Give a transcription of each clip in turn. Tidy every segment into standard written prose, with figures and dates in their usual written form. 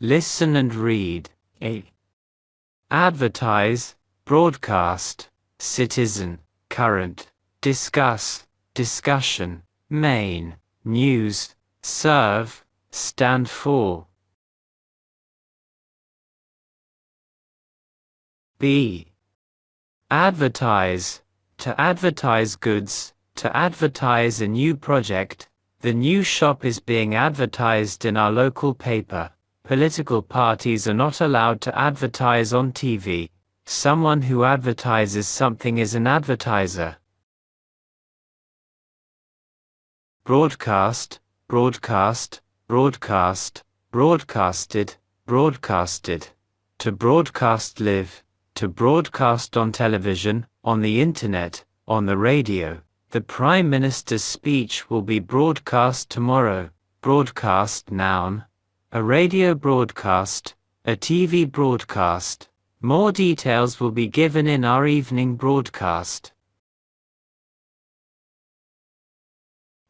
Listen and read. A. Advertise, broadcast, citizen, current, discuss, discussion, main, news, serve, stand for. B. Advertise, to advertise goods, to advertise a new project. The new shop is being advertised in our local paper. Political parties are not allowed to advertise on TV. Someone who advertises something is an advertiser. Broadcast, broadcast, broadcast, broadcasted, broadcasted. To broadcast live, to broadcast on television, on the internet, on the radio. The Prime Minister's speech will be broadcast tomorrow. Broadcast noun. A radio broadcast, a TV broadcast. More details will be given in our evening broadcast.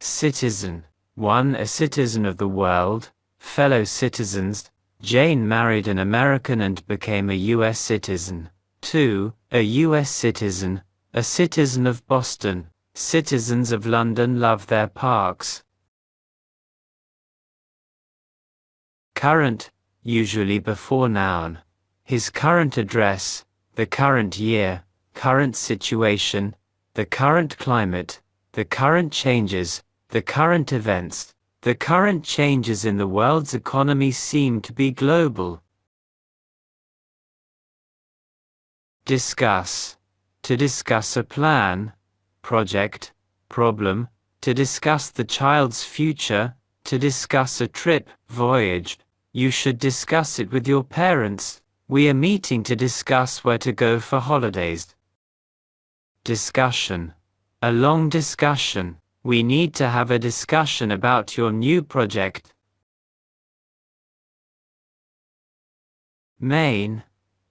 Citizen. 1. A citizen of the world. Fellow citizens. Jane married an American and became a U.S. citizen. 2. A U.S. citizen. A citizen of Boston. Citizens of London love their parks. Current, usually before noun. His current address, the current year, current situation, the current climate, the current changes, the current events. The current changes in the world's economy seem to be global. Discuss. To discuss a plan, project, problem, to discuss the child's future, to discuss a trip, voyage. You should discuss it with your parents. We are meeting to discuss where to go for holidays. Discussion. A long discussion. We need to have a discussion about your new project. Main.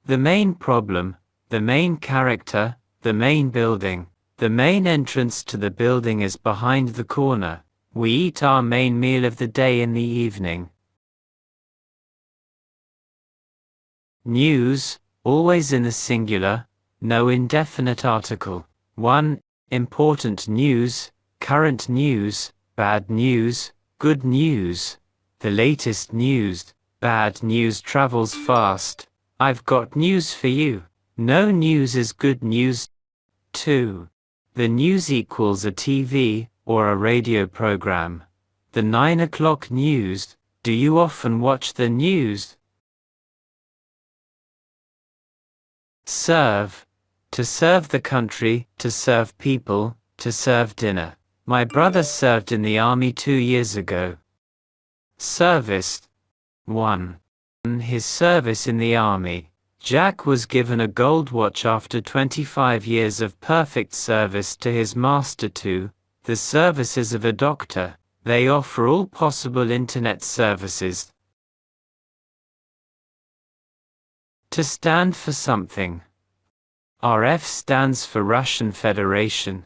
The main problem, the main character, the main building. The main entrance to the building is behind the corner. We eat our main meal of the day in the evening. News, always in the singular, no indefinite article. 1. Important news, current news, bad news, good news. The latest news. Bad news travels fast. I've got news for you. No news is good news. 2. The news equals a TV or a radio program. The 9 o'clock news. Do you often watch the news? Serve. To serve the country, to serve people, to serve dinner. My brother served in the army 2 years ago. Service. 1. His service in the army. Jack was given a gold watch after 25 years of perfect service to his master. 2. The services of a doctor. They offer all possible internet services. To stand for something. RF stands for Russian Federation.